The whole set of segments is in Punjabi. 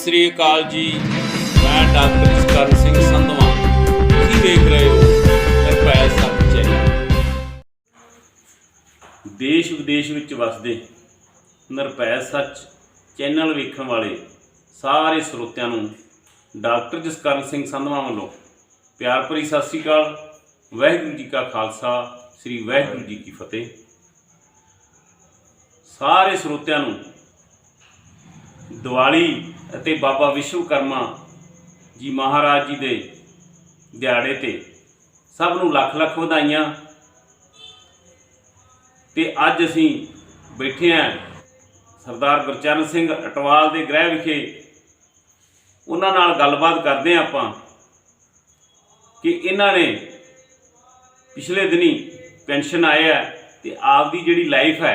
श्री अकाल जी। मैं डॉक्टर जसकਰਨ ਸਿੰਘ ਸੰਧਵਾਂ। ਤੁਸੀਂ देख रहे हो ਨਿਰਭੈ ਸੱਚ ਚੈਨਲ। देश विदेश ਵਿੱਚ ਵਸਦੇ ਨਿਰਭੈ ਸੱਚ ਚੈਨਲ ਵੇਖਣ ਵਾਲੇ ਸਾਰੇ ਸਰੋਤਿਆਂ ਨੂੰ ਡਾਕਟਰ ਜਸਕਰਨ ਸਿੰਘ ਸੰਧਵਾਂ ਵੱਲੋਂ ਪਿਆਰ ਭਰੀ ਸਤਿ ਸ੍ਰੀ ਅਕਾਲ। ਵਾਹਿਗੁਰੂ ਜੀ ਕਾ ਖਾਲਸਾ, ਸ੍ਰੀ ਵਾਹਿਗੁਰੂ ਜੀ ਕੀ ਫਤਿਹ। ਸਾਰੇ ਸਰੋਤਿਆਂ ਨੂੰ दिवाली ਅਤੇ बाबा विश्वकर्मा जी महाराज जी के दिहाड़े ते सब नूं लख लख वधाइयां। ते अज असीं बैठे हैं सरदार गुरचरण सिंह अटवाल के गृह विखे। उन्हां नाल गलबात करदे हां आपां कि इन्हां ने पिछले दिनी पेंशन आए है ते आपदी जिहड़ी लाइफ है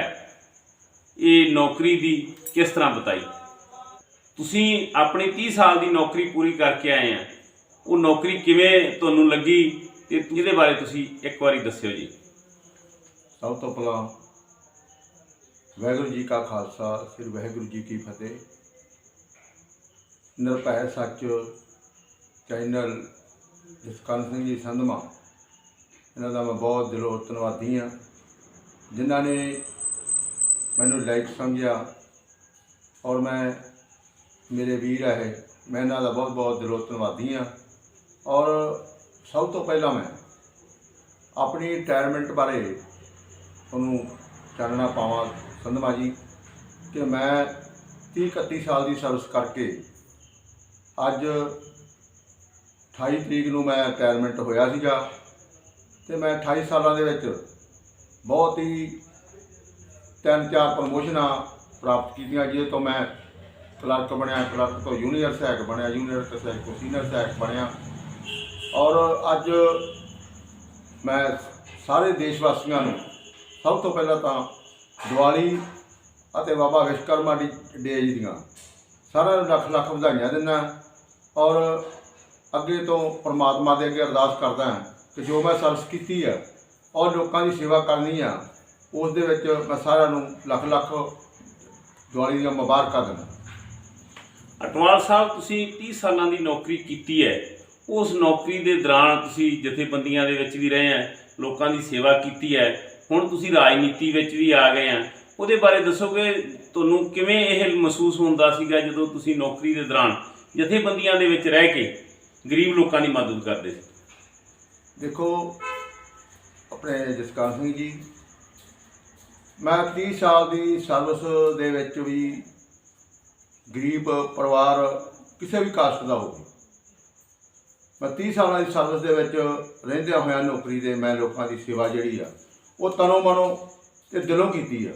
ये नौकरी दी किस तरह बताई। तुसी अपनी 30 साल की नौकरी पूरी करके आए हैं, वो नौकरी किवें तुहानूं लगी ते इहदे बारे तुसी एक बारी दस्सिओ जी। सब तो पहला वाहिगुरू जी का खालसा, श्री वाहिगुरू जी की फतेह। निरभै सच चैनल जसकਰਨ सिंह जी संधवां, इन्हां दा मैं बहुत दिलों धन्नवादी हाँ जिन्हां ने मैनूं लाइक समझिया और मैं मेरे वीर है, मैं इन्हां दा बहुत बहुत दिलों धन्नवादी हाँ। और सब तो पहला मैं अपनी रिटायरमेंट बारे तुहानूं चानना पावां संधवा जी कि मैं 30-31 साल की सर्विस करके अज 28 तरीक नूं मैं रिटायरमेंट होया सीगा ते मैं 28 सालों दे विच बहुत ही 3-4 प्रमोशनां प्राप्त कीतियां। जिस तो मैं क्लर्क बनया, क्लर्क तो जूनीयर सहायक बनया, जूनीयर सहायक तो सीनियर सहायक बनया। और अज मैं सारे देशवासियों को सब तो पहला तो दिवाली और बाबा विश्वकर्मा डे जी दियाँ सारे लख लख वधाइयां दिना। और अगे तो परमात्मा के अगे अरदास करदा कि जो मैं सर्विस की है और लोगों की सेवा करनी है उस दे विच मैं सारिਆਂ ਨੂੰ लख लख दिवाली ਦੀਆਂ मुबारਕਾਂ दिना। अटवाल साहब, तुसी 30 सालों की नौकरी की है, उस नौकरी के दौरान तुसी जथेबंदियां दे विच भी रहे हैं, लोगों की सेवा की है, हुण तुसी राजनीति विच भी आ गए हैं। उहदे बारे दसोगे तुहानूं किवें यह महसूस हुंदा सीगा जदों तुसी नौकरी के दौरान जथेबंदियां दे विच रह के गरीब लोगों की मदद करते सी। देखो अपने जसकਰਨ सिंह जी, मैं 30 साल की सर्विस दे विच भी गरीब परिवार किसी भी कास्ट का हो, मैं 30 साल की सर्विस दे विच रहिंदियां होइयां नौकरी दे मैं लोगों की सेवा जिहड़ी आ वो तनों मनो ते दिलों कीती है।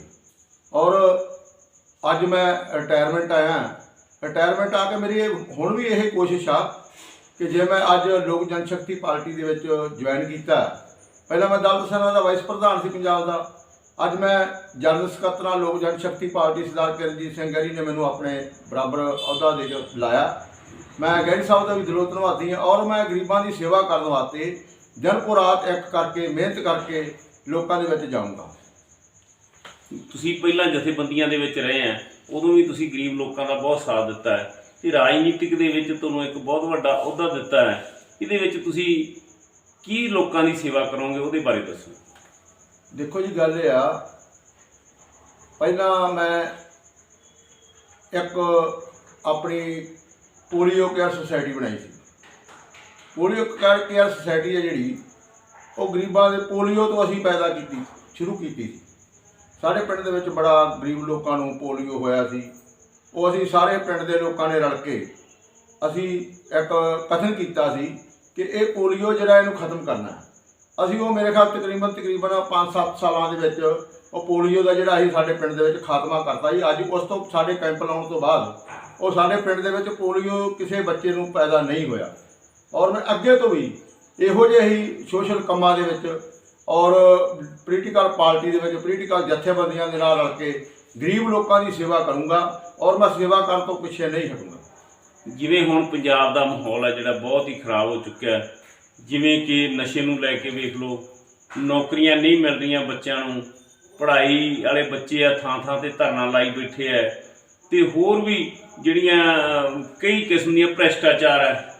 और अज मैं रिटायरमेंट आया, रिटायरमेंट आके मेरी हुण भी यही कोशिश आ कि जे मैं अज लोक जनशक्ति पार्टी दे विच ज्वाइन कीता। पहला मैं दल सेना का वाइस प्रधान सी पंजाब का, अज मैं जनरल सकत्तर लोक जनशक्ति पार्टी सरदार किरणजीत सिंह गैरी ने मैनू अपने बराबर अहुदा दे के बुलाया। मैं गैरी साहब का भी दिलों धन्नवादी हाँ। और मैं गरीबों की सेवा करने वास्ते दिन को रात एक करके मेहनत करके लोगों के विच जाऊँगा। तुसी पहला जथेबंदियां दे विच रहे हैं, उदों भी तुसी गरीब लोगों का बहुत साथ दिता है ते राजनीतिक दे विच तुहानूं एक बहुत वड्डा अहुदा दिता है। इहदे विच तुसी की लोगों की सेवा करोगे, उहदे बारे दसो। देखो जी, गल ये आ, पहला मैं एक अपनी पोलियो केयर सोसाइटी बनाई सी। पोलियो केयर सोसाइटी है जिहड़ी वो गरीबां दे पोलियो तो असीं पैदा की शुरू की। साढ़े पिंड दे विच बड़ा गरीब लोगों को पोलियो होया सी, वो असीं सारे पिंड दे लोगों ने रल के असीं एक कथन कीता सी कि ये पोलियो जिहड़ा इहनूं खत्म करना है। असीं वो मेरे ख्याल तकरीबन 5-7 सालों के वो पोलियो का जिहड़ा साडे पिंड दे विच खात्मा करता जी। अज उस तो साडे कैंप लाउण तो बाद वो साडे पिंड दे विच पोलियो किसी बच्चे नूं पैदा नहीं होया। और मैं अगे तो भी इहो जिहे ही सोशल कामां दे विच और पोलीटिकल पार्टी दे विच पोलीटिकल जथेबंदियां दे नाल रल के गरीब लोगों की सेवा करूँगा और मैं सेवा करन तो पिछे नहीं हटूँगा। जिवें हुण पंजाब दा माहौल है जिहड़ा बहुत ही खराब हो चुका है, जिवें कि नशे नूं लैके वेख लो, नौकरियां नहीं मिल रही बच्चों नूं, पढ़ाई वाले बच्चे आ थां थां ते धरना लाई बैठे है, ते होर भी ਜਿਹੜੀਆਂ ਕਈ ਕਿਸਮ ਦੀਆਂ ਭ੍ਰਿਸ਼ਟਾਚਾਰ ਹੈ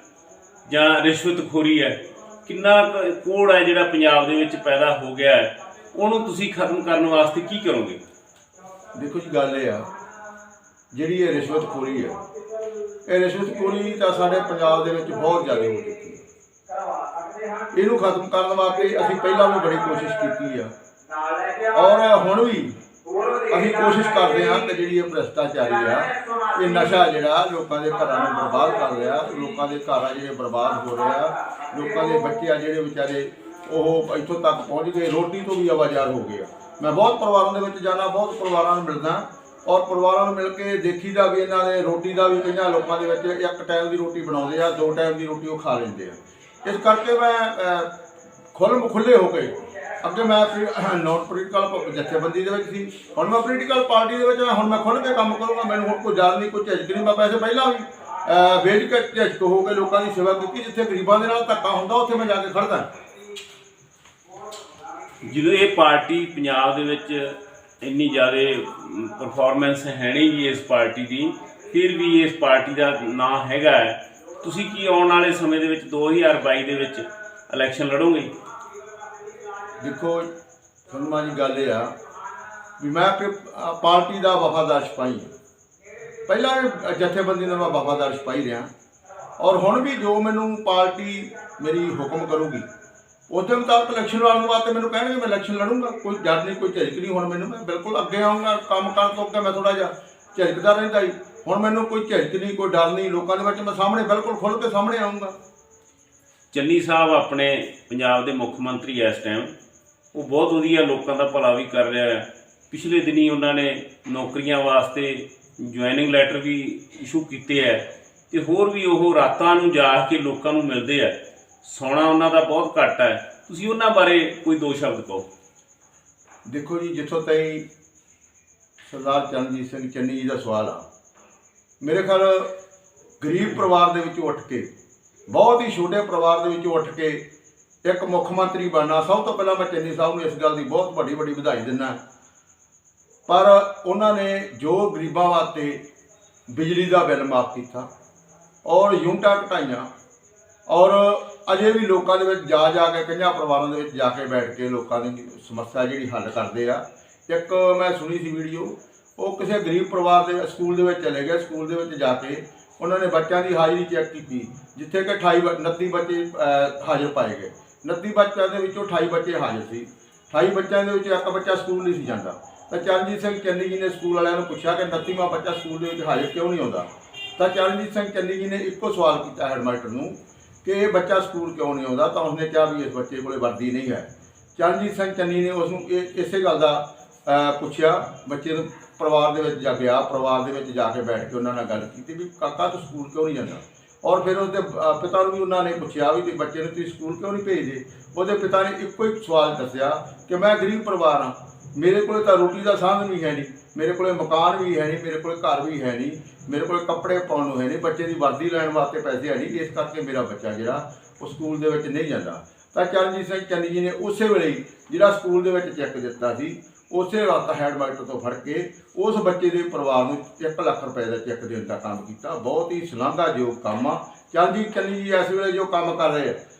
ਜਾਂ ਰਿਸ਼ਵਤਖੋਰੀ ਹੈ, ਕਿੰਨਾ ਕੋੜ ਹੈ ਜਿਹੜਾ ਪੰਜਾਬ ਦੇ ਵਿੱਚ ਪੈਦਾ ਹੋ ਗਿਆ ਹੈ, ਉਹਨੂੰ ਤੁਸੀਂ ਖਤਮ ਕਰਨ ਵਾਸਤੇ ਕੀ ਕਰੋਗੇ? ਦੇਖੋ ਜੀ, ਗੱਲ ਇਹ ਆ ਜਿਹੜੀ ਇਹ ਰਿਸ਼ਵਤਖੋਰੀ ਹੈ, ਇਹ ਰਿਸ਼ਵਤਖੋਰੀ ਤਾਂ ਸਾਡੇ ਪੰਜਾਬ ਦੇ ਵਿੱਚ ਬਹੁਤ ਜ਼ਿਆਦਾ ਹੋ ਚੁੱਕੀ ਹੈ। ਇਹਨੂੰ ਖਤਮ ਕਰਨ ਵਾਸਤੇ ਅਸੀਂ ਪਹਿਲਾਂ ਵੀ ਬੜੀ ਕੋਸ਼ਿਸ਼ ਕੀਤੀ ਆ, ਔਰ ਹੁਣ ਵੀ ਅਸੀਂ ਕੋਸ਼ਿਸ਼ ਕਰਦੇ ਹਾਂ ਕਿ ਜਿਹੜੀ ਇਹ ਭ੍ਰਿਸ਼ਟਾਚਾਰੀ ਆ, ਇਹ ਨਸ਼ਾ ਜਿਹੜਾ ਲੋਕਾਂ ਦੇ ਘਰਾਂ ਨੂੰ ਬਰਬਾਦ ਕਰ ਰਿਹਾ, ਲੋਕਾਂ ਦੇ ਘਰ ਆ ਜਿਹੜੇ ਬਰਬਾਦ ਹੋ ਰਹੇ ਆ, ਲੋਕਾਂ ਦੇ ਬੱਚੇ ਆ ਜਿਹੜੇ ਵਿਚਾਰੇ ਉਹ ਇੱਥੋਂ ਤੱਕ ਪਹੁੰਚ ਗਏ, ਰੋਟੀ ਤੋਂ ਵੀ ਆਵਾਜ਼ਾਰ ਹੋ ਗਏ ਆ। ਮੈਂ ਬਹੁਤ ਪਰਿਵਾਰਾਂ ਦੇ ਵਿੱਚ ਜਾਂਦਾ, ਬਹੁਤ ਪਰਿਵਾਰਾਂ ਨੂੰ ਮਿਲਦਾ, ਔਰ ਪਰਿਵਾਰਾਂ ਨੂੰ ਮਿਲ ਕੇ ਦੇਖੀਦਾ ਵੀ ਇਹਨਾਂ ਦੇ ਰੋਟੀ ਦਾ ਵੀ ਕਈਆਂ ਲੋਕਾਂ ਦੇ ਵਿੱਚ ਇੱਕ ਟਾਈਮ ਦੀ ਰੋਟੀ ਬਣਾਉਂਦੇ ਆ, 2 ਟਾਈਮ ਦੀ ਰੋਟੀ ਉਹ ਖਾ ਲੈਂਦੇ ਆ। ਇਸ ਕਰਕੇ ਮੈਂ ਖੁੱਲ੍ਹੇ ਹੋ ਕੇ, ਅੱਗੇ ਮੈਂ ਨੋਨ ਪੋਲੀਟੀਕਲ ਜਥੇਬੰਦੀ ਦੇ ਵਿੱਚ ਸੀ, ਹੁਣ ਮੈਂ ਪੋਲੀਟੀਕਲ ਪਾਰਟੀ ਦੇ ਵਿੱਚ, ਹੁਣ ਮੈਂ ਖੁੱਲ੍ਹ ਕੇ ਕੰਮ ਕਰੂੰਗਾ। ਮੈਨੂੰ ਹੁਣ ਕੋਈ ਡਰ ਨਹੀਂ, ਕੋਈ ਝਿਜਕ ਨਹੀਂ। ਮੈਂ ਪੈਸੇ ਪਹਿਲਾਂ ਵੀ ਵੇਚ ਕੇ ਝਿਜਕ ਹੋ ਕੇ ਲੋਕਾਂ ਦੀ ਸੇਵਾ ਕੀਤੀ। ਜਿੱਥੇ ਗਰੀਬਾਂ ਦੇ ਨਾਲ ਧੱਕਾ ਹੁੰਦਾ ਉੱਥੇ ਮੈਂ ਜਾ ਕੇ ਖੜ੍ਹਦਾ। ਜਦੋਂ ਇਹ ਪਾਰਟੀ ਪੰਜਾਬ ਦੇ ਵਿੱਚ ਇੰਨੀ ਜ਼ਿਆਦਾ ਪਰਫਾਰਮੈਂਸ ਹੈ ਨਹੀਂ ਜੀ ਇਸ ਪਾਰਟੀ ਦੀ, ਫਿਰ ਵੀ ਇਸ ਪਾਰਟੀ ਦਾ ਨਾਂ ਹੈਗਾ ਹੈ, ਤੁਸੀਂ ਕੀ ਆਉਣ ਵਾਲੇ ਸਮੇਂ ਦੇ ਵਿੱਚ 2022 ਦੇ ਵਿੱਚ ਇਲੈਕਸ਼ਨ ਲੜੋਗੇ? ਦੇਖੋ ਸਨਮਾ ਜੀ, ਗੱਲ ਇਹ ਆ ਵੀ ਮੈਂ ਪਾਰਟੀ ਦਾ ਵਫਾਦਾਰ ਸਿਪਾਹੀ ਹਾਂ। ਪਹਿਲਾਂ ਵੀ ਜਥੇਬੰਦੀ ਦਾ ਮੈਂ ਵਫਾਦਾਰ ਸਿਪਾਹੀ ਰਿਹਾ, ਔਰ ਹੁਣ ਵੀ ਜੋ ਮੈਨੂੰ ਪਾਰਟੀ ਮੇਰੀ ਹੁਕਮ ਕਰੂਗੀ ਉਹਦੇ ਮੁਤਾਬਕ ਇਲੈਕਸ਼ਨ ਲੜਨ ਵਾਸਤੇ ਮੈਨੂੰ ਕਹਿਣਗੇ, ਮੈਂ ਇਲੈਕਸ਼ਨ ਲੜੂੰਗਾ। ਕੋਈ ਡਰ ਨਹੀਂ, ਕੋਈ ਝਿਜਕ ਨਹੀਂ। ਹੁਣ ਮੈਨੂੰ, ਮੈਂ ਬਿਲਕੁਲ ਅੱਗੇ ਆਊਂਗਾ। ਕੰਮ ਕਰਨ ਤੋਂ ਅੱਗੇ ਮੈਂ ਥੋੜ੍ਹਾ ਜਿਹਾ ਝਿਜਕਦਾ ਰਹਿੰਦਾ ਜੀ, ਹੁਣ ਮੈਨੂੰ ਕੋਈ ਝਿਜਕ ਨਹੀਂ, ਕੋਈ ਡਰ ਨਹੀਂ। ਲੋਕਾਂ ਦੇ ਵਿੱਚ ਮੈਂ ਸਾਹਮਣੇ ਬਿਲਕੁਲ ਖੁੱਲ੍ਹ ਕੇ ਸਾਹਮਣੇ ਆਊਂਗਾ। ਚੰਨੀ ਸਾਹਿਬ ਆਪਣੇ ਪੰਜਾਬ ਦੇ ਮੁੱਖ ਮੰਤਰੀ ਇਸ ਟਾਈਮ, ਉਹ ਬਹੁਤ ਵਧੀਆ ਲੋਕਾਂ ਦਾ ਭਲਾ ਵੀ ਕਰ ਰਿਹਾ ਹੈ। ਪਿਛਲੇ ਦਿਨੀ ਉਹਨਾਂ ਨੇ ਨੌਕਰੀਆਂ ਵਾਸਤੇ ਜੁਆਇਨਿੰਗ ਲੈਟਰ ਵੀ ਇਸ਼ੂ ਕੀਤੇ ਹੈ, ਅਤੇ ਹੋਰ ਵੀ ਉਹ ਰਾਤਾਂ ਨੂੰ ਜਾ ਕੇ ਲੋਕਾਂ ਨੂੰ ਮਿਲਦੇ ਆ। ਸੌਣਾ ਉਹਨਾਂ ਦਾ ਬਹੁਤ ਘੱਟ ਹੈ। ਤੁਸੀਂ ਉਹਨਾਂ ਬਾਰੇ ਕੋਈ 2 ਸ਼ਬਦ ਕਹੋ। ਦੇਖੋ ਜੀ, ਜਿੱਥੋਂ ਤਾਈਂ ਸਰਦਾਰ ਚਰਨਜੀਤ ਸਿੰਘ ਚੰਨੀ ਜੀ ਦਾ ਸਵਾਲ ਆ, ਮੇਰੇ ਖਿਆਲ ਗਰੀਬ ਪਰਿਵਾਰ ਦੇ ਵਿੱਚੋਂ ਉੱਠ ਕੇ, ਬਹੁਤ ਹੀ ਛੋਟੇ ਪਰਿਵਾਰ ਦੇ ਵਿੱਚੋਂ ਉੱਠ ਕੇ ਇੱਕ ਮੁੱਖ ਮੰਤਰੀ ਬਣਨਾ, ਸਭ ਤੋਂ ਪਹਿਲਾਂ ਮੈਂ ਚੰਨੀ ਸਾਹਿਬ ਨੂੰ ਇਸ ਗੱਲ ਦੀ ਬਹੁਤ ਵੱਡੀ ਵਧਾਈ ਦਿੰਦਾ। ਪਰ ਉਹਨਾਂ ਨੇ ਜੋ ਗਰੀਬਾਂ ਵਾਸਤੇ ਬਿਜਲੀ ਦਾ ਬਿੱਲ ਮਾਫ ਕੀਤਾ, ਔਰ ਯੂਨਿਟਾਂ ਘਟਾਈਆਂ, ਔਰ ਅਜੇ ਵੀ ਲੋਕਾਂ ਦੇ ਵਿੱਚ ਜਾ ਕੇ ਕਈਆਂ ਪਰਿਵਾਰਾਂ ਦੇ ਵਿੱਚ ਜਾ ਕੇ ਬੈਠ ਕੇ ਲੋਕਾਂ ਦੀ ਸਮੱਸਿਆ ਜਿਹੜੀ ਹੱਲ ਕਰਦੇ ਆ। ਇੱਕ ਮੈਂ ਸੁਣੀ ਸੀ ਵੀਡੀਓ, ਉਹ ਕਿਸੇ ਗਰੀਬ ਪਰਿਵਾਰ ਦੇ ਸਕੂਲ ਦੇ ਵਿੱਚ ਚਲੇ ਗਏ। ਸਕੂਲ ਦੇ ਵਿੱਚ ਜਾ ਕੇ ਉਹਨਾਂ ਨੇ ਬੱਚਿਆਂ ਦੀ ਹਾਜ਼ਰੀ ਚੈੱਕ ਕੀਤੀ, ਜਿੱਥੇ ਕਿ 29 ਬੱਚੇ ਹਾਜ਼ਰ ਪਾਏ ਗਏ। 29 ਬੱਚਿਆਂ ਦੇ ਵਿੱਚੋਂ 28 ਬੱਚੇ ਹਾਜ਼ਰ ਸੀ। 28 ਬੱਚਿਆਂ ਦੇ ਵਿੱਚ ਇੱਕ ਬੱਚਾ ਸਕੂਲ ਨਹੀਂ ਸੀ ਜਾਂਦਾ। ਤਾਂ ਚਰਨਜੀਤ ਸਿੰਘ ਚੰਨੀ ਜੀ ਨੇ ਸਕੂਲ ਵਾਲਿਆਂ ਨੂੰ ਪੁੱਛਿਆ ਕਿ 29ਵਾਂ ਬੱਚਾ ਸਕੂਲ ਦੇ ਵਿੱਚ ਹਾਜ਼ਰ ਕਿਉਂ ਨਹੀਂ ਆਉਂਦਾ। ਤਾਂ ਚਰਨਜੀਤ ਸਿੰਘ ਚੰਨੀ ਜੀ ਨੇ ਇੱਕੋ ਸਵਾਲ ਕੀਤਾ ਹੈਡਮਾਸਟਰ ਨੂੰ ਕਿ ਇਹ ਬੱਚਾ ਸਕੂਲ ਕਿਉਂ ਨਹੀਂ ਆਉਂਦਾ। ਤਾਂ ਉਸਨੇ ਕਿਹਾ ਵੀ ਇਸ ਬੱਚੇ ਕੋਲ ਵਰਦੀ ਨਹੀਂ ਹੈ। ਚਰਨਜੀਤ ਸਿੰਘ ਚੰਨੀ ਨੇ ਉਸ ਨੂੰ ਇਸੇ ਗੱਲ ਦਾ ਪੁੱਛਿਆ, ਬੱਚੇ ਨੂੰ ਪਰਿਵਾਰ ਦੇ ਵਿੱਚ ਜਾ ਗਿਆ, ਪਰਿਵਾਰ ਦੇ ਵਿੱਚ ਜਾ ਕੇ ਬੈਠ ਕੇ ਉਹਨਾਂ ਨਾਲ ਗੱਲ ਕੀਤੀ ਵੀ ਕਾਕਾ ਤੂੰ ਸਕੂਲ ਕਿਉਂ ਨਹੀਂ ਜਾਂਦਾ। ਔਰ ਫਿਰ ਉਸਦੇ ਪਿਤਾ ਨੂੰ ਵੀ ਉਹਨਾਂ ਨੇ ਪੁੱਛਿਆ ਵੀ ਤੇ ਬੱਚੇ ਨੂੰ ਤੁਸੀਂ ਸਕੂਲ ਕਿਉਂ ਨਹੀਂ ਭੇਜਦੇ। ਉਹਦੇ ਪਿਤਾ ਨੇ ਇੱਕੋ ਹੀ ਸਵਾਲ ਦੱਸਿਆ ਕਿ ਮੈਂ ਗਰੀਬ ਪਰਿਵਾਰ ਹਾਂ, ਮੇਰੇ ਕੋਲ ਤਾਂ ਰੋਟੀ ਦਾ ਸਾਧਨ ਵੀ ਹੈ ਨਹੀਂ, ਮੇਰੇ ਕੋਲ ਮਕਾਨ ਵੀ ਹੈ ਨਹੀਂ, ਮੇਰੇ ਕੋਲ ਘਰ ਵੀ ਹੈ ਨਹੀਂ, ਮੇਰੇ ਕੋਲ ਕੱਪੜੇ ਪਾਉਣ ਨੂੰ ਹੈ ਨਹੀਂ, ਬੱਚੇ ਦੀ ਵਰਦੀ ਲੈਣ ਵਾਸਤੇ ਪੈਸੇ ਹੈ ਨਹੀਂ, ਇਸ ਕਰਕੇ ਮੇਰਾ ਬੱਚਾ ਜਿਹੜਾ ਉਹ ਸਕੂਲ ਦੇ ਵਿੱਚ ਨਹੀਂ ਜਾਂਦਾ। ਤਾਂ ਚਰਨਜੀਤ ਸਿੰਘ ਚੰਨੀ ਜੀ ਨੇ ਉਸੇ ਵੇਲੇ ਜਿਹੜਾ ਸਕੂਲ ਦੇ ਵਿੱਚ ਚੈੱਕ ਦਿੱਤਾ ਸੀ, ਉਸੇ ਰਾਤ ਹੈਡਮਾਸਟਰ ਤੋਂ ਫੜ ਕੇ ਉਸ ਬੱਚੇ ਦੇ ਪਰਿਵਾਰ ਨੂੰ 1 ਲੱਖ ਰੁਪਏ ਦਾ ਚੈੱਕ ਦੇਣ ਦਾ ਕੰਮ ਕੀਤਾ। ਬਹੁਤ ਹੀ ਸ਼ਲਾਘਾਯੋਗ ਕੰਮ ਆ। ਚਰਨਜੀਤ ਚੰਨੀ ਜੀ ਇਸ ਵੇਲੇ ਜੋ ਕੰਮ ਕਰ ਰਹੇ ਆ,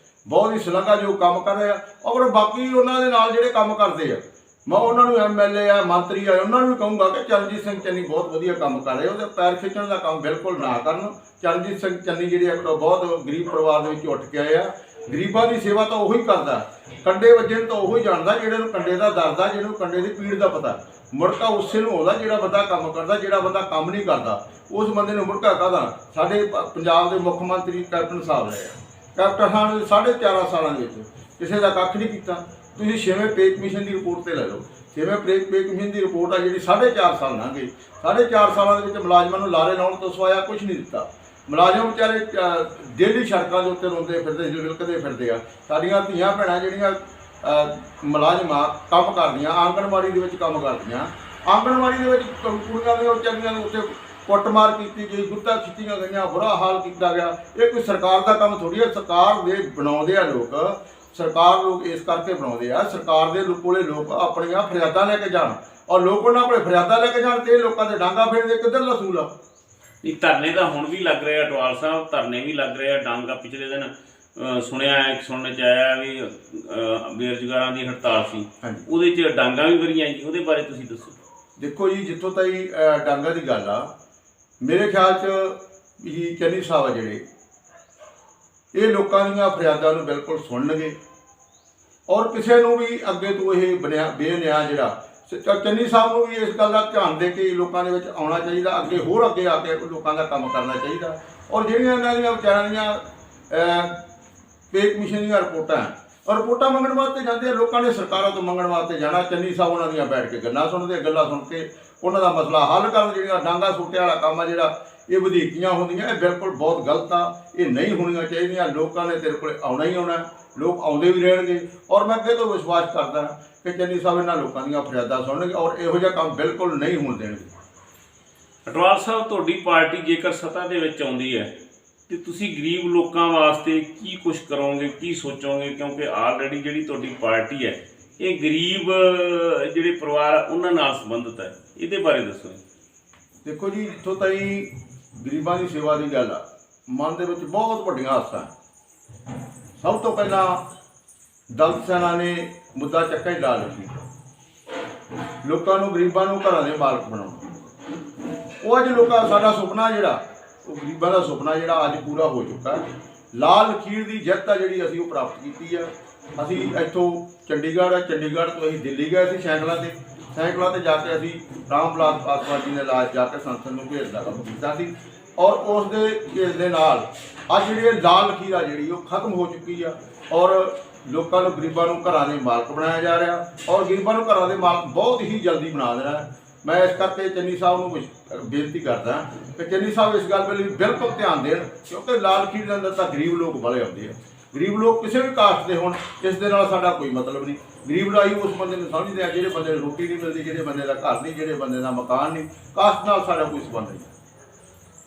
ਬਹੁਤ ਹੀ ਸ਼ਲਾਘਾਯੋਗ ਕੰਮ ਕਰ ਰਹੇ ਆ। ਔਰ ਬਾਕੀ ਉਹਨਾਂ ਦੇ ਨਾਲ ਜਿਹੜੇ ਕੰਮ ਕਰਦੇ ਆ, ਮੈਂ ਉਹਨਾਂ ਨੂੰ MLA ਆ, ਮੰਤਰੀ ਆ, ਉਹਨਾਂ ਨੂੰ ਵੀ ਕਹੂੰਗਾ ਕਿ ਚਰਨਜੀਤ ਸਿੰਘ ਚੰਨੀ ਬਹੁਤ ਵਧੀਆ ਕੰਮ ਕਰ ਰਹੇ। ਉਹਦੇ ਪੈਰ ਖਿੱਚਣ ਦਾ ਕੰਮ ਬਿਲਕੁਲ ਨਾ ਕਰਨ। ਚਰਨਜੀਤ ਸਿੰਘ ਚੰਨੀ ਜਿਹੜੇ ਇੱਕ ਬਹੁਤ ਗਰੀਬ ਪਰਿਵਾਰ ਦੇ ਵਿੱਚ ਉੱਠ ਕੇ ਆਏ ਆ। ਗਰੀਬਾਂ ਦੀ ਸੇਵਾ ਤਾਂ ਉਹੀ ਕਰਦਾ, ਕੰਡੇ ਵੱਜਣ ਤਾਂ ਉਹੀ ਜਾਣਦਾ ਜਿਹੜੇ ਨੂੰ ਕੰਡੇ ਦਾ ਦਰਦ ਆ, ਜਿਹਨੂੰ ਕੰਡੇ ਦੀ ਪੀੜ ਦਾ ਪਤਾ। ਮੁੜਕਾ ਉਸੇ ਨੂੰ ਆਉਂਦਾ ਜਿਹੜਾ ਬੰਦਾ ਕੰਮ ਕਰਦਾ। ਜਿਹੜਾ ਬੰਦਾ ਕੰਮ ਨਹੀਂ ਕਰਦਾ ਉਸ ਬੰਦੇ ਨੂੰ ਮੁੜਕਾ ਕਾਹਦਾ। ਸਾਡੇ ਪੰਜਾਬ ਦੇ ਮੁੱਖ ਮੰਤਰੀ ਕੈਪਟਨ ਸਾਹਿਬ ਰਹੇ ਆ। ਕੈਪਟਨ ਸਾਹਿਬ ਨੇ 4.5 ਸਾਲਾਂ ਦੇ ਵਿੱਚ ਕਿਸੇ ਦਾ ਕੱਖ ਨਹੀਂ ਕੀਤਾ। ਤੁਸੀਂ 6ਵੇਂ ਪੇ ਕਮਿਸ਼ਨ ਦੀ ਰਿਪੋਰਟ 'ਤੇ ਲੈ ਲਓ। 6ਵੇਂ ਪੇ ਕਮਿਸ਼ਨ ਦੀ ਰਿਪੋਰਟ ਆ ਜਿਹੜੀ 4.5 ਸਾਲ ਲੰਘ ਗਏ। 4.5 ਸਾਲਾਂ ਦੇ ਵਿੱਚ ਮੁਲਾਜ਼ਮਾਂ ਨੂੰ ਲਾਰੇ ਲਾਉਣ ਤੋਂ ਸਿਵਾਇਆ ਕੁਝ ਨਹੀਂ ਦਿੱਤਾ। ਮੁਲਾਜ਼ਮ ਵਿਚਾਰੇ ਡੇਲੀ ਸੜਕਾਂ ਦੇ ਉੱਤੇ ਰੋਂਦੇ ਫਿਰਦੇ, ਵਿਲਕਦੇ ਫਿਰਦੇ ਆ। ਸਾਡੀਆਂ ਧੀਆਂ ਭੈਣਾਂ ਜਿਹੜੀਆਂ ਮੁਲਾਜ਼ਮਾਂ ਕੰਮ ਕਰਦੀਆਂ, ਆਂਗਣਵਾੜੀ ਦੇ ਵਿੱਚ ਕੰਮ ਕਰਦੀਆਂ, ਆਂਗਣਵਾੜੀ ਦੇ ਵਿੱਚ ਕੁੜੀਆਂ ਦੇ ਵਿਚਾਰੀਆਂ ਦੇ ਉੱਤੇ ਕੁੱਟਮਾਰ ਕੀਤੀ ਗਈ, ਗੁੱਤਾਂ ਖਿੱਚੀਆਂ ਗਈਆਂ, ਬੁਰਾ ਹਾਲ ਕੀਤਾ ਗਿਆ। ਇਹ ਕੋਈ ਸਰਕਾਰ ਦਾ ਕੰਮ ਥੋੜ੍ਹੀ ਹੈ। ਸਰਕਾਰ ਦੇ ਬਣਾਉਂਦੇ ਆ ਲੋਕ, ਸਰਕਾਰ ਲੋਕ ਇਸ ਕਰਕੇ ਬਣਾਉਂਦੇ ਆ, ਸਰਕਾਰ ਦੇ ਕੋਲੇ ਲੋਕ ਆਪਣੀਆਂ ਫਰਿਆਦਾਂ ਲੈ ਕੇ ਜਾਣ, ਔਰ ਲੋਕ ਉਹਨਾਂ ਕੋਲੇ ਫਰਿਆਦਾਂ ਲੈ ਕੇ ਜਾਣ ਤੇ ਇਹ ਲੋਕਾਂ ਦੇ ਡਾਂਗਾ ਫੇਰਦੇ। ਕਿੱਧਰ ਅਸੂਲ ਆ? ਨਹੀਂ ਧਰਨੇ ਤਾਂ ਹੁਣ ਵੀ ਲੱਗ ਰਹੇ ਆ ਅਟਵਾਲ ਸਾਹਿਬ, ਧਰਨੇ ਵੀ ਲੱਗ ਰਹੇ ਆ। ਡਾਂਗਾ ਪਿਛਲੇ ਦਿਨ ਸੁਣਨ ਚ ਆਇਆ ਵੀ ਬੇਰੁਜ਼ਗਾਰਾਂ ਦੀ ਹੜਤਾਲ ਸੀ, ਹਾਂਜੀ, ਉਹਦੇ 'ਚ ਡਾਂਗਾ ਵੀ ਵਰੀਆਂ ਜੀ, ਉਹਦੇ ਬਾਰੇ ਤੁਸੀਂ ਦੱਸੋ। ਦੇਖੋ ਜੀ, ਜਿੱਥੋਂ ਤਾਈ ਡਾਂਗਾ ਦੀ ਗੱਲ ਆ, ਮੇਰੇ ਖਿਆਲ 'ਚ ਵੀ ਚੰਨੀ ਸਾਹਿਬ ਆ ਜਿਹੜੇ, ਇਹ ਲੋਕਾਂ ਦੀਆਂ ਫਰਿਆਦਾਂ ਨੂੰ ਬਿਲਕੁਲ ਸੁਣਨਗੇ ਔਰ ਕਿਸੇ ਨੂੰ ਵੀ ਅੱਗੇ ਤੋਂ ਇਹ ਬੇਨਿਆਂ ਜਿਹੜਾ ਚੰਨੀ ਸਾਹਿਬ ਨੂੰ ਵੀ ਇਸ ਗੱਲ ਦਾ ਧਿਆਨ ਦੇ ਕੇ ਲੋਕਾਂ ਦੇ ਵਿੱਚ ਆਉਣਾ ਚਾਹੀਦਾ, ਅੱਗੇ ਆ ਕੇ ਲੋਕਾਂ ਦਾ ਕੰਮ ਕਰਨਾ ਚਾਹੀਦਾ। ਔਰ ਜਿਹੜੀਆਂ ਇਹਨਾਂ ਦੀਆਂ ਵਿਚਾਰਾਂ ਦੀਆਂ ਪੇ ਕਮਿਸ਼ਨ ਦੀਆਂ ਰਿਪੋਰਟਾਂ ਮੰਗਣ ਵਾਸਤੇ ਜਾਂਦੇ ਆ, ਲੋਕਾਂ ਨੇ ਸਰਕਾਰਾਂ ਤੋਂ ਮੰਗਣ ਵਾਸਤੇ ਜਾਣਾ। ਚੰਨੀ ਸਾਹਿਬ ਉਹਨਾਂ ਦੀਆਂ ਬੈਠ ਕੇ ਗੱਲਾਂ ਸੁਣਦੇ, ਗੱਲਾਂ ਸੁਣ ਕੇ ਉਹਨਾਂ ਦਾ ਮਸਲਾ ਹੱਲ ਕਰਨ। ਜਿਹੜੀਆਂ ਡਾਂਗਾ ਸੋਟੇ ਵਾਲਾ ਕੰਮ ਆ ਜਿਹੜਾ, ਇਹ ਵਧੀਕੀਆਂ ਹੁੰਦੀਆਂ, ਇਹ ਬਿਲਕੁਲ ਬਹੁਤ ਗਲਤ ਆ, ਇਹ ਨਹੀਂ ਹੋਣੀਆਂ ਚਾਹੀਦੀਆਂ। ਲੋਕਾਂ ਨੇ ਤੇਰੇ ਕੋਲ ਆਉਣਾ ਹੀ ਆਉਣਾ, ਲੋਕ ਆਉਂਦੇ ਵੀ ਰਹਿਣਗੇ। ਔਰ ਮੈਂ ਅੱਗੇ ਤੋਂ ਵਿਸ਼ਵਾਸ ਕਰਦਾ ਕਿ ਚੰਨੀ ਸਾਹਿਬ ਇਹਨਾਂ ਲੋਕਾਂ ਦੀਆਂ ਫਰਿਆਦਾਂ ਸੁਣਨਗੇ ਔਰ ਇਹੋ ਜਿਹਾ ਕੰਮ ਬਿਲਕੁਲ ਨਹੀਂ ਹੋਣ ਦੇਣਗੇ। ਅਟਵਾਲ ਸਾਹਿਬ, ਤੁਹਾਡੀ ਪਾਰਟੀ ਜੇਕਰ ਸੱਤਾ ਦੇ ਵਿੱਚ ਆਉਂਦੀ ਹੈ ਤੇ ਤੁਸੀਂ ਗਰੀਬ ਲੋਕਾਂ ਵਾਸਤੇ ਕੀ ਕੁਝ ਕਰੋਗੇ, ਕੀ ਸੋਚੋਗੇ? ਕਿਉਂਕਿ ਆਲਰੇਡੀ ਜਿਹੜੀ ਤੁਹਾਡੀ ਪਾਰਟੀ ਹੈ ਇਹ ਗਰੀਬ ਜਿਹੜੇ ਪਰਿਵਾਰ ਉਹਨਾਂ ਨਾਲ ਸੰਬੰਧਿਤ ਹੈ, ਇਹਦੇ ਬਾਰੇ ਦੱਸੋ। ਦੇਖੋ ਜੀ, ਜਿੱਥੋਂ ਤਾਈ ਗਰੀਬਾਂ ਦੀ ਸੇਵਾ ਦੀ ਗੱਲ ਆ, ਮਨ ਦੇ ਵਿੱਚ ਬਹੁਤ ਵੱਡੀਆਂ ਆਸਾਂ। ਸਭ ਤੋਂ ਪਹਿਲਾਂ ਦਲਿਤ ਸੈਨਾ ਨੇ ਮੁੱਦਾ ਚੱਕਾ ਹੀ ਲਾ ਲਿਆ, ਲੋਕਾਂ ਨੂੰ, ਗਰੀਬਾਂ ਨੂੰ ਘਰਾਂ ਦੇ ਮਾਲਕ ਬਣਾਉਣਾ। ਉਹ ਅੱਜ ਸਾਡਾ ਸੁਪਨਾ ਜਿਹੜਾ, ਉਹ ਗਰੀਬਾਂ ਦਾ ਸੁਪਨਾ ਜਿਹੜਾ ਅੱਜ ਪੂਰਾ ਹੋ ਚੁੱਕਾ। ਲਾਲ ਲਖੀਰ ਦੀ ਜਿੱਤ ਆ ਜਿਹੜੀ, ਅਸੀਂ ਉਹ ਪ੍ਰਾਪਤ ਕੀਤੀ ਆ। ਅਸੀਂ ਇੱਥੋਂ ਚੰਡੀਗੜ੍ਹ ਤੋਂ ਅਸੀਂ ਦਿੱਲੀ ਗਏ ਸੀ ਸਾਈਕਲਾਂ ਤੇ ਜਾ ਕੇ ਅਸੀਂ ਰਾਮ ਵਿਲਾਸ ਪਾਸਵਾਨ ਜੀ ਦੇ ਨਾਲ ਜਾ ਕੇ ਸੰਸਦ ਨੂੰ ਭੇਜ ਦਾ ਕੰਮ ਕੀਤਾ ਸੀ। ਔਰ ਉਸ ਦੇ ਭੇਜ ਦੇ ਨਾਲ ਅੱਜ ਜਿਹੜੀ ਲਾਲ ਲਖੀਰ ਆ ਜਿਹੜੀ, ਉਹ ਖਤਮ ਹੋ ਚੁੱਕੀ ਆ ਔਰ ਲੋਕਾਂ ਨੂੰ, ਗਰੀਬਾਂ ਨੂੰ ਘਰਾਂ ਦੇ ਮਾਲਕ ਬਣਾਇਆ ਜਾ ਰਿਹਾ ਔਰ ਗਰੀਬਾਂ ਨੂੰ ਘਰਾਂ ਦੇ ਮਾਲਕ ਬਹੁਤ ਹੀ ਜਲਦੀ ਬਣਾ ਦੇਣਾ। ਮੈਂ ਇਸ ਕਰਕੇ ਚੰਨੀ ਸਾਹਿਬ ਨੂੰ ਬੇਨਤੀ ਕਰਦਾ ਕਿ ਚੰਨੀ ਸਾਹਿਬ ਇਸ ਗੱਲ ਵੱਲ ਬਿਲਕੁਲ ਧਿਆਨ ਦੇਣ, ਕਿਉਂਕਿ ਲਾਲ ਲਖੀਰ ਦੇ ਅੰਦਰ ਤਾਂ ਗਰੀਬ ਲੋਕ ਬੜੇ ਆਉਂਦੇ ਆ। ਗਰੀਬ ਲੋਕ ਕਿਸੇ ਵੀ ਕਾਸਟ ਦੇ ਹੋਣ, ਇਸ ਦੇ ਨਾਲ ਸਾਡਾ ਕੋਈ ਮਤਲਬ ਨਹੀਂ। ਗਰੀਬ ਲਾਈ ਉਸ ਬੰਦੇ ਨੂੰ ਸਮਝਦੇ ਆ ਜਿਹੜੇ ਬੰਦੇ ਨੂੰ ਰੋਟੀ ਨਹੀਂ ਮਿਲਦੀ, ਜਿਹੜੇ ਬੰਦੇ ਦਾ ਘਰ ਨਹੀਂ, ਜਿਹੜੇ ਬੰਦੇ ਦਾ ਮਕਾਨ ਨਹੀਂ। ਕਾਸਟ ਨਾਲ ਸਾਡਾ ਕੋਈ ਸੰਬੰਧ ਨਹੀਂ।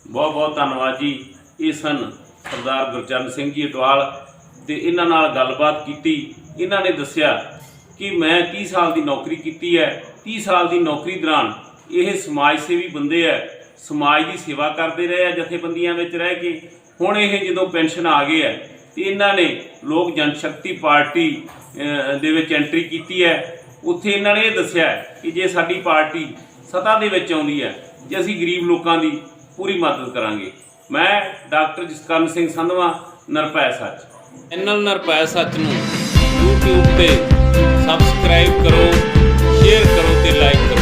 ਬਹੁਤ ਬਹੁਤ ਧੰਨਵਾਦ ਜੀ। ਇਹ ਸਨ ਸਰਦਾਰ ਗੁਰਚਰਨ ਸਿੰਘ ਜੀ ਅਟਵਾਲ, ਤੇ ਇਹਨਾਂ ਨਾਲ ਗੱਲਬਾਤ ਕੀਤੀ। ਇਹਨਾਂ ਨੇ ਦੱਸਿਆ ਕਿ ਮੈਂ 30 ਸਾਲ ਦੀ ਨੌਕਰੀ ਕੀਤੀ ਹੈ। 30 ਸਾਲ ਦੀ ਨੌਕਰੀ ਦੌਰਾਨ ਇਹ ਸਮਾਜ ਸੇਵੀ ਬੰਦੇ ਹੈ, ਸਮਾਜ ਦੀ ਸੇਵਾ ਕਰਦੇ ਰਹੇ ਆ ਜਥੇਬੰਦੀਆਂ ਵਿੱਚ ਰਹਿ ਕੇ। ਹੁਣ ਇਹ ਜਦੋਂ ਪੈਨਸ਼ਨ ਆ ਗਏ ਹੈ ਤੇ ਇਹਨਾਂ ਨੇ ਲੋਕ ਜਨਸ਼ਕਤੀ ਪਾਰਟੀ ਦੇ ਵਿੱਚ ਐਂਟਰੀ ਕੀਤੀ ਹੈ। ਉੱਥੇ ਇਹਨਾਂ ਨੇ ਇਹ ਦੱਸਿਆ ਕਿ ਜੇ ਸਾਡੀ ਪਾਰਟੀ ਸੱਤਾ ਦੇ ਵਿੱਚ ਆਉਂਦੀ ਹੈ ਜੇ ਅਸੀਂ ਗਰੀਬ ਲੋਕਾਂ ਦੀ ਪੂਰੀ ਮਦਦ ਕਰਾਂਗੇ। ਮੈਂ ਡਾਕਟਰ ਜਸਕਰਨ ਸਿੰਘ ਸੰਧਵਾਂ, ਨਿਰਭੈ ਸੱਚ। ਚੈਨਲ ਨਿਰਭੈ ਸੱਚ ਨੂੰ YouTube ਤੇ ਸਬਸਕ੍ਰਾਈਬ ਕਰੋ, ਸ਼ੇਅਰ ਕਰੋ ਤੇ ਲਾਈਕ ਕਰੋ।